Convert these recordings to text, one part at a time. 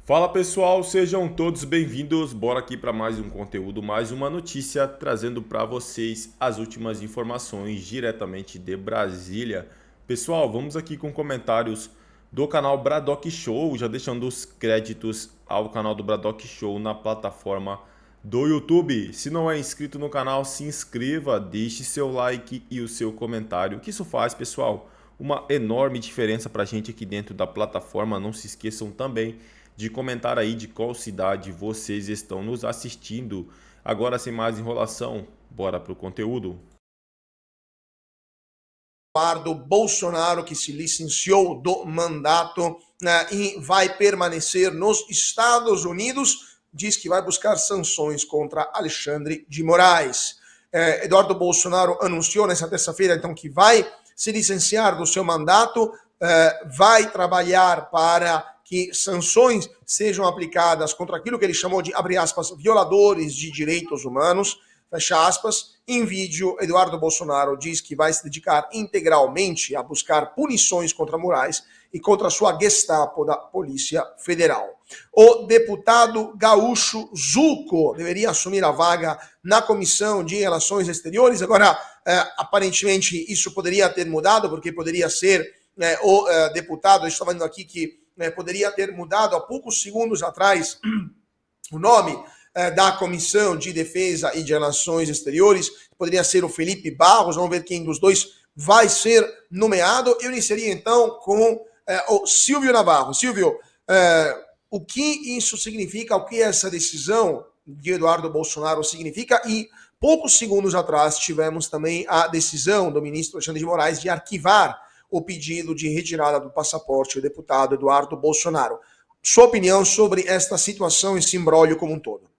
Fala pessoal, sejam todos bem-vindos. Bora aqui para mais um conteúdo, mais uma notícia, trazendo para vocês as últimas informações diretamente de Brasília. Pessoal, vamos aqui com comentários do canal Bradock Show, já deixando os créditos ao canal do Bradock Show na plataforma do YouTube. Se não é inscrito no canal, se inscreva, deixe seu like e o seu comentário. O que isso faz, pessoal? Uma enorme diferença para a gente aqui dentro da plataforma. Não se esqueçam também de comentar aí de qual cidade vocês estão nos assistindo. Agora, sem mais enrolação, bora para o conteúdo. Eduardo Bolsonaro, que se licenciou do mandato, né, e vai permanecer nos Estados Unidos, diz que vai buscar sanções contra Alexandre de Moraes. Eduardo Bolsonaro anunciou nessa terça-feira, então, que vai se licenciar do seu mandato, vai trabalhar para que sanções sejam aplicadas contra aquilo que ele chamou de, abre aspas, violadores de direitos humanos, fecha aspas. Em vídeo, Eduardo Bolsonaro diz que vai se dedicar integralmente a buscar punições contra Moraes e contra a sua Gestapo da Polícia Federal. O deputado gaúcho Zucco deveria assumir a vaga na Comissão de Relações Exteriores. Agora, aparentemente, isso poderia ter mudado, porque poderia ser o deputado, eu estava vendo aqui que poderia ter mudado há poucos segundos atrás o nome da Comissão de Defesa e de Relações Exteriores, poderia ser o Felipe Barros, vamos ver quem dos dois vai ser nomeado. Eu iniciaria então com o Silvio Navarro. Silvio, o que isso significa, o que essa decisão de Eduardo Bolsonaro significa? E poucos segundos atrás tivemos também a decisão do ministro Alexandre de Moraes de arquivar o pedido de retirada do passaporte do deputado Eduardo Bolsonaro. Sua opinião sobre esta situação, esse imbróglio como um todo?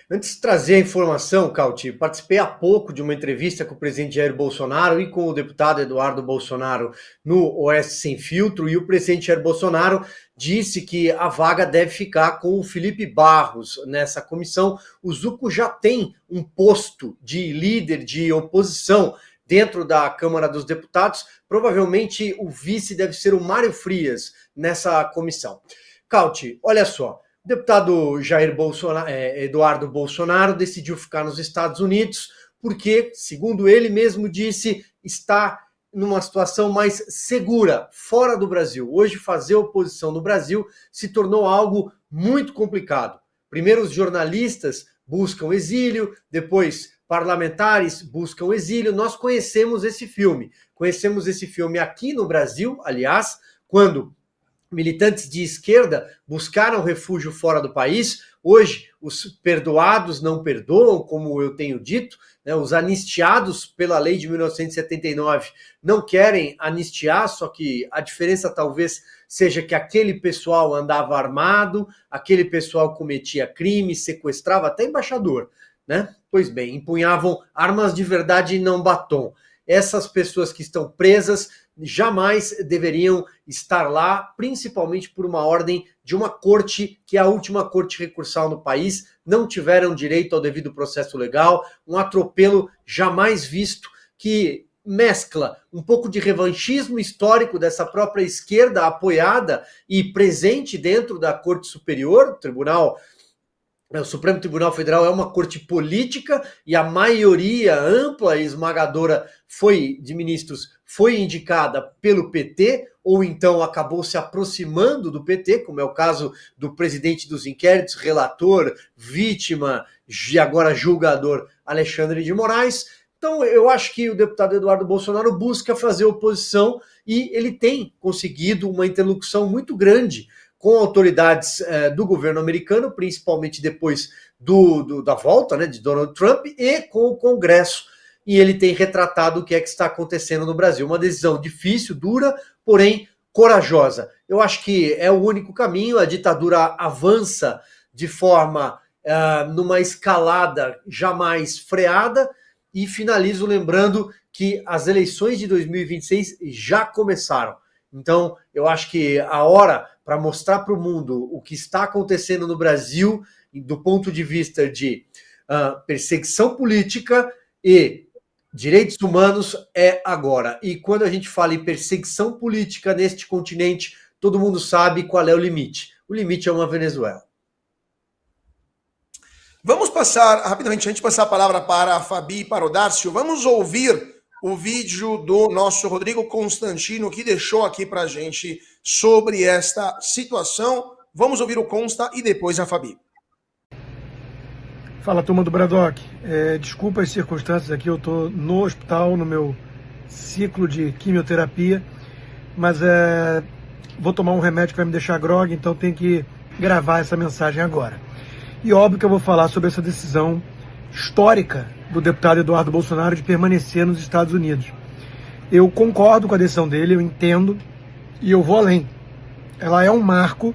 Antes de trazer a informação, Cauti, participei há pouco de uma entrevista com o presidente Jair Bolsonaro e com o deputado Eduardo Bolsonaro no Oeste Sem Filtro, e o presidente Jair Bolsonaro disse que a vaga deve ficar com o Felipe Barros nessa comissão. O Zucco já tem um posto de líder de oposição dentro da Câmara dos Deputados. Provavelmente o vice deve ser o Mário Frias nessa comissão. Cauti, olha só. O deputado Eduardo Bolsonaro decidiu ficar nos Estados Unidos porque, segundo ele mesmo disse, está numa situação mais segura, fora do Brasil. Hoje, fazer oposição no Brasil se tornou algo muito complicado. Primeiro, os jornalistas buscam exílio, depois parlamentares buscam exílio. Nós conhecemos esse filme. Conhecemos esse filme aqui no Brasil, aliás, quando militantes de esquerda buscaram refúgio fora do país. Hoje, os perdoados não perdoam, como eu tenho dito, né? Os anistiados pela lei de 1979 não querem anistiar, só que a diferença talvez seja que aquele pessoal andava armado, aquele pessoal cometia crime, sequestrava até embaixador, né? Pois bem, empunhavam armas de verdade e não batom. Essas pessoas que estão presas jamais deveriam estar lá, principalmente por uma ordem de uma corte, que é a última corte recursal no país, não tiveram direito ao devido processo legal, um atropelo jamais visto, que mescla um pouco de revanchismo histórico dessa própria esquerda apoiada e presente dentro da Corte Superior, o Supremo Tribunal Federal é uma corte política e a maioria ampla e esmagadora de ministros foi indicada pelo PT, ou então acabou se aproximando do PT, como é o caso do presidente dos inquéritos, relator, vítima e agora julgador Alexandre de Moraes. Então eu acho que o deputado Eduardo Bolsonaro busca fazer oposição e ele tem conseguido uma interlocução muito grande com autoridades do governo americano, principalmente depois da volta, né, de Donald Trump, e com o Congresso. E ele tem retratado o que é que está acontecendo no Brasil. Uma decisão difícil, dura, porém corajosa. Eu acho que é o único caminho. A ditadura avança de forma, numa escalada jamais freada. E finalizo lembrando que as eleições de 2026 já começaram. Então, eu acho que a hora para mostrar para o mundo o que está acontecendo no Brasil, do ponto de vista de perseguição política e direitos humanos, é agora. E quando a gente fala em perseguição política neste continente, todo mundo sabe qual é o limite. o limite é uma Venezuela. Vamos passar rapidamente, antes de passar a palavra para a Fabi e para o Darcio, vamos ouvir o vídeo do nosso Rodrigo Constantino, que deixou aqui para a gente sobre esta situação. Vamos ouvir o Consta e depois a Fabi. Fala, turma do Bradock. Desculpa as circunstâncias aqui, eu estou no hospital, no meu ciclo de quimioterapia, mas vou tomar um remédio que vai me deixar grogue, então tenho que gravar essa mensagem agora. E óbvio que eu vou falar sobre essa decisão histórica do deputado Eduardo Bolsonaro de permanecer nos Estados Unidos. Eu concordo com a decisão dele, eu entendo, e eu vou além. Ela é um marco,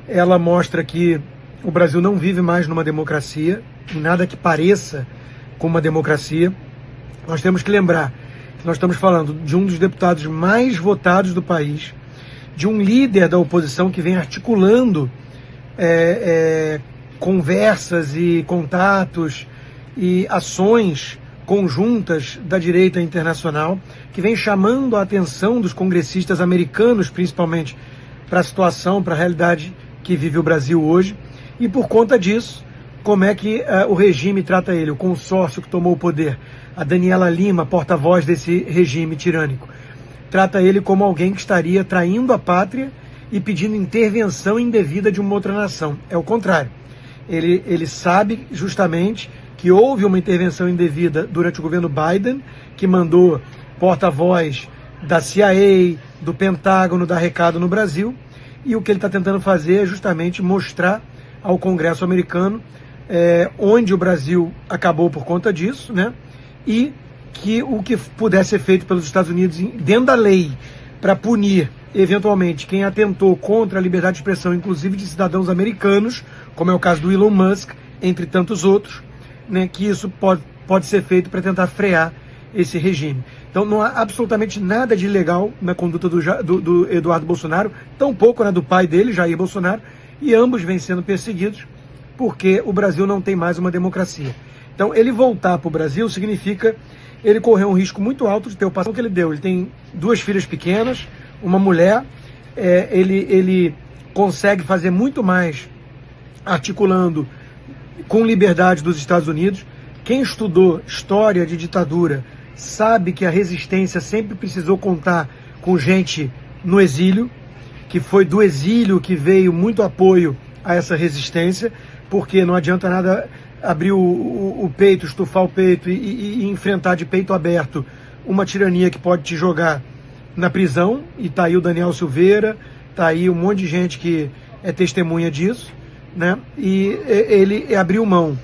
ela mostra que o Brasil não vive mais numa democracia, em nada que pareça com uma democracia. Nós temos que lembrar que nós estamos falando de um dos deputados mais votados do país, de um líder da oposição que vem articulando conversas e contatos e ações conjuntas da direita internacional, que vem chamando a atenção dos congressistas americanos, principalmente, para a situação, para a realidade que vive o Brasil hoje. E por conta disso, como é que o regime trata ele, o consórcio que tomou o poder, a Daniela Lima, porta-voz desse regime tirânico, trata ele como alguém que estaria traindo a pátria e pedindo intervenção indevida de uma outra nação. É o contrário. Ele sabe justamente que houve uma intervenção indevida durante o governo Biden, que mandou porta-voz da CIA, do Pentágono, dar recado no Brasil, e o que ele está tentando fazer é justamente mostrar ao Congresso americano onde o Brasil acabou por conta disso, né? E que o que pudesse ser feito pelos Estados Unidos dentro da lei para punir eventualmente quem atentou contra a liberdade de expressão, inclusive de cidadãos americanos, como é o caso do Elon Musk, entre tantos outros, né, que isso pode ser feito para tentar frear esse regime. Então não há absolutamente nada de ilegal na conduta do Eduardo Bolsonaro, tampouco na do pai dele, Jair Bolsonaro, e ambos vêm sendo perseguidos porque o Brasil não tem mais uma democracia. Então ele voltar para o Brasil significa ele correr um risco muito alto de ter o passado que ele deu. Ele tem 2 filhas pequenas, uma mulher, ele consegue fazer muito mais articulando com liberdade dos Estados Unidos. Quem estudou história de ditadura sabe que a resistência sempre precisou contar com gente no exílio, que foi do exílio que veio muito apoio a essa resistência, porque não adianta nada abrir o peito, estufar o peito e enfrentar de peito aberto uma tirania que pode te jogar na prisão, e tá aí o Daniel Silveira, tá aí um monte de gente que é testemunha disso, né? E ele abriu mão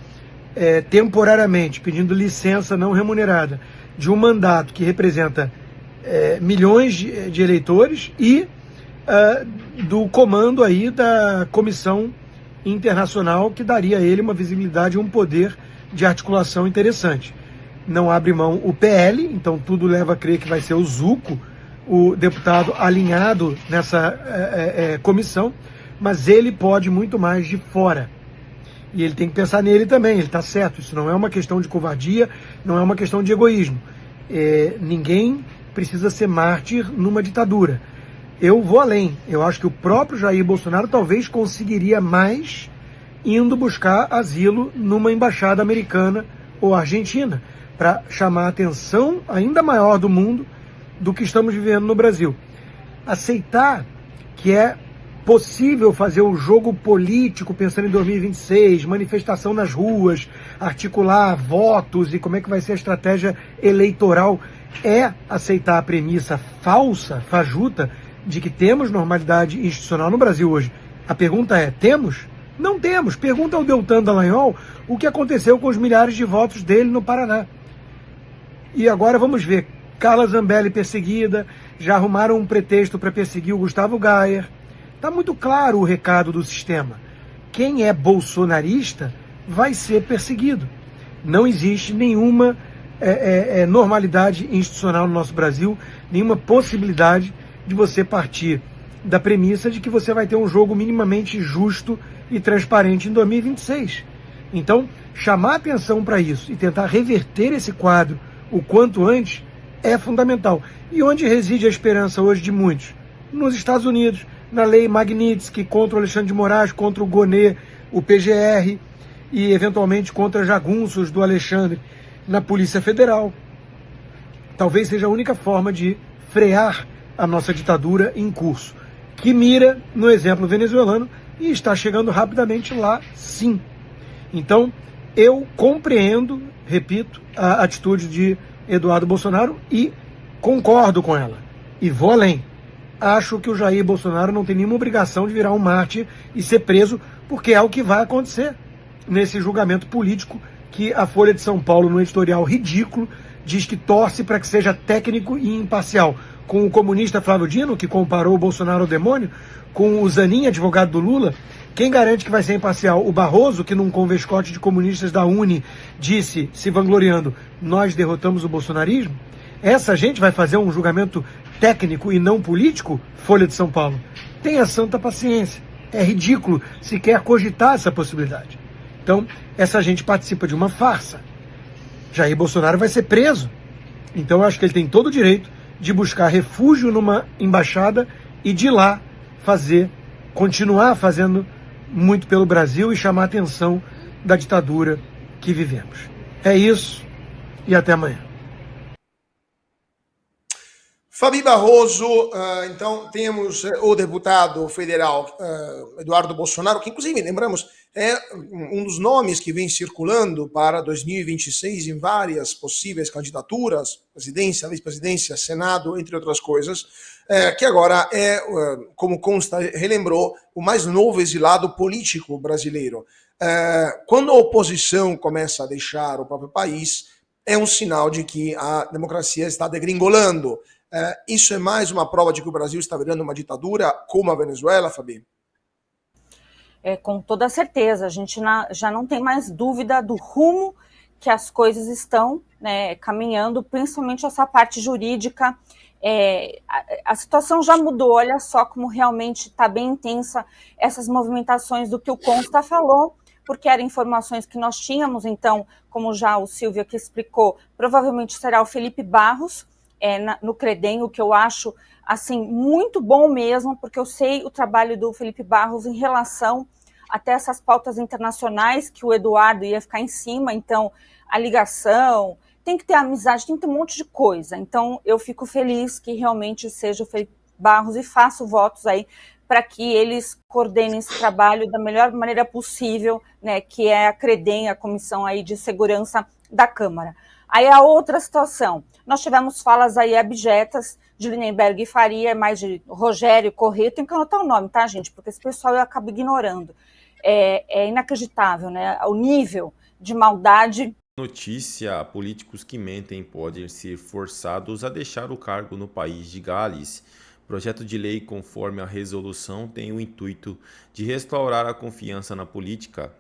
temporariamente, pedindo licença não remunerada, de um mandato que representa milhões de eleitores e do comando aí da Comissão Internacional, que daria a ele uma visibilidade e um poder de articulação interessante. Não abre mão o PL, então tudo leva a crer que vai ser o Zucco, o deputado alinhado nessa comissão, mas ele pode muito mais de fora. E ele tem que pensar nele também, ele está certo, isso não é uma questão de covardia, não é uma questão de egoísmo. Ninguém precisa ser mártir numa ditadura. Eu vou além, eu acho que o próprio Jair Bolsonaro talvez conseguiria mais indo buscar asilo numa embaixada americana ou argentina, para chamar a atenção ainda maior do mundo do que estamos vivendo no Brasil. Aceitar que é possível fazer o jogo político pensando em 2026, manifestação nas ruas, articular votos e como é que vai ser a estratégia eleitoral, é aceitar a premissa falsa, fajuta, de que temos normalidade institucional no Brasil hoje. A pergunta é, temos? Não temos. Pergunta ao Deltan Dallagnol o que aconteceu com os milhares de votos dele no Paraná. E agora vamos ver, Carla Zambelli perseguida, já arrumaram um pretexto para perseguir o Gustavo Gayer. Está muito claro o recado do sistema. Quem é bolsonarista vai ser perseguido. Não existe nenhuma normalidade institucional no nosso Brasil, nenhuma possibilidade de você partir da premissa de que você vai ter um jogo minimamente justo e transparente em 2026. Então, chamar atenção para isso e tentar reverter esse quadro o quanto antes é fundamental. E onde reside a esperança hoje de muitos? Nos Estados Unidos, na lei Magnitsky, contra o Alexandre de Moraes, contra o Gonê, o PGR, e eventualmente contra jagunços do Alexandre na Polícia Federal. Talvez seja a única forma de frear a nossa ditadura em curso, que mira no exemplo venezuelano e está chegando rapidamente lá, sim. Então, eu compreendo, repito, a atitude de Eduardo Bolsonaro e concordo com ela. E vou além. Acho que o Jair Bolsonaro não tem nenhuma obrigação de virar um mártir e ser preso, porque é o que vai acontecer nesse julgamento político que a Folha de São Paulo, no editorial ridículo, diz que torce para que seja técnico e imparcial. Com o comunista Flávio Dino, que comparou o Bolsonaro ao demônio, com o Zanin, advogado do Lula, quem garante que vai ser imparcial? O Barroso, que num convescote de comunistas da UNE disse, se vangloriando, nós derrotamos o bolsonarismo? Essa gente vai fazer um julgamento técnico e não político? Folha de São Paulo. Tenha santa paciência. É ridículo sequer cogitar essa possibilidade. Então, essa gente participa de uma farsa. Jair Bolsonaro vai ser preso. Então, eu acho que ele tem todo o direito de buscar refúgio numa embaixada e de lá continuar fazendo muito pelo Brasil e chamar a atenção da ditadura que vivemos. É isso e até amanhã. Fabi Barroso, então temos o deputado federal Eduardo Bolsonaro, que inclusive, lembramos, é um dos nomes que vem circulando para 2026 em várias possíveis candidaturas, presidência, vice-presidência, Senado, entre outras coisas, que agora é, como consta, relembrou, o mais novo exilado político brasileiro. Quando a oposição começa a deixar o próprio país, é um sinal de que a democracia está degringolando. Isso é mais uma prova de que o Brasil está virando uma ditadura como a Venezuela, Fabi? Com toda certeza, a gente já não tem mais dúvida do rumo que as coisas estão, né, caminhando, principalmente essa parte jurídica. A situação já mudou, olha só como realmente está bem intensa essas movimentações do que o Consta falou, porque eram informações que nós tínhamos, então, como já o Silvio aqui explicou, provavelmente será o Felipe Barros, no Credem, o que eu acho assim, muito bom mesmo, porque eu sei o trabalho do Felipe Barros em relação até essas pautas internacionais que o Eduardo ia ficar em cima, então a ligação, tem que ter amizade, tem que ter um monte de coisa. Então eu fico feliz que realmente seja o Felipe Barros e faço votos aí para que eles coordenem esse trabalho da melhor maneira possível, né, que é a Credem, a Comissão aí de Segurança da Câmara. Aí a outra situação, nós tivemos falas aí abjetas de Lindenberg e Faria, mais de Rogério Corrêa, tem que anotar o nome, tá, gente? Porque esse pessoal eu acabo ignorando. É inacreditável, né? O nível de maldade. Notícia: políticos que mentem podem ser forçados a deixar o cargo no país de Gales. Projeto de lei, conforme a resolução, tem o intuito de restaurar a confiança na política.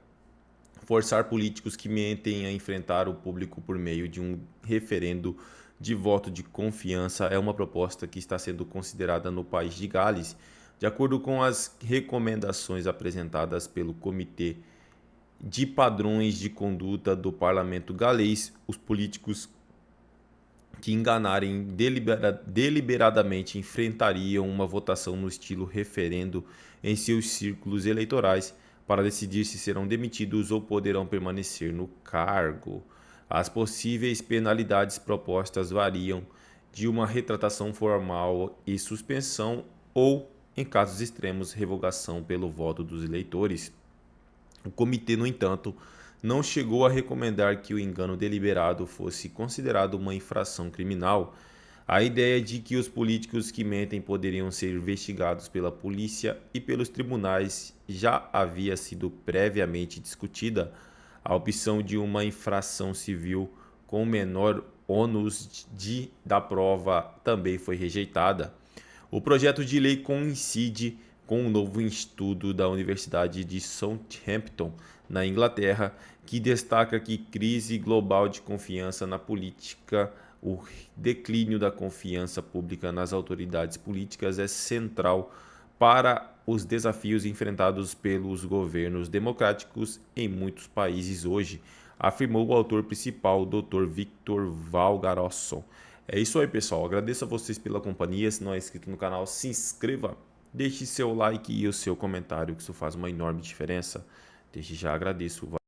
Forçar políticos que mentem a enfrentar o público por meio de um referendo de voto de confiança é uma proposta que está sendo considerada no país de Gales, de acordo com as recomendações apresentadas pelo Comitê de Padrões de Conduta do Parlamento galês. Os políticos que enganarem deliberadamente enfrentariam uma votação no estilo referendo em seus círculos eleitorais para decidir se serão demitidos ou poderão permanecer no cargo. As possíveis penalidades propostas variam de uma retratação formal e suspensão ou, em casos extremos, revogação pelo voto dos eleitores. O comitê, no entanto, não chegou a recomendar que o engano deliberado fosse considerado uma infração criminal. A ideia de que os políticos que mentem poderiam ser investigados pela polícia e pelos tribunais já havia sido previamente discutida. A opção de uma infração civil com menor ônus da prova também foi rejeitada. O projeto de lei coincide com um novo estudo da Universidade de Southampton, na Inglaterra, que destaca que crise global de confiança na política, o declínio da confiança pública nas autoridades políticas é central para os desafios enfrentados pelos governos democráticos em muitos países hoje, afirmou o autor principal, Dr. Victor Valgarosso. É isso aí, pessoal. Agradeço a vocês pela companhia. Se não é inscrito no canal, se inscreva deixe seu like e o seu comentário, que isso faz uma enorme diferença. Desde já agradeço.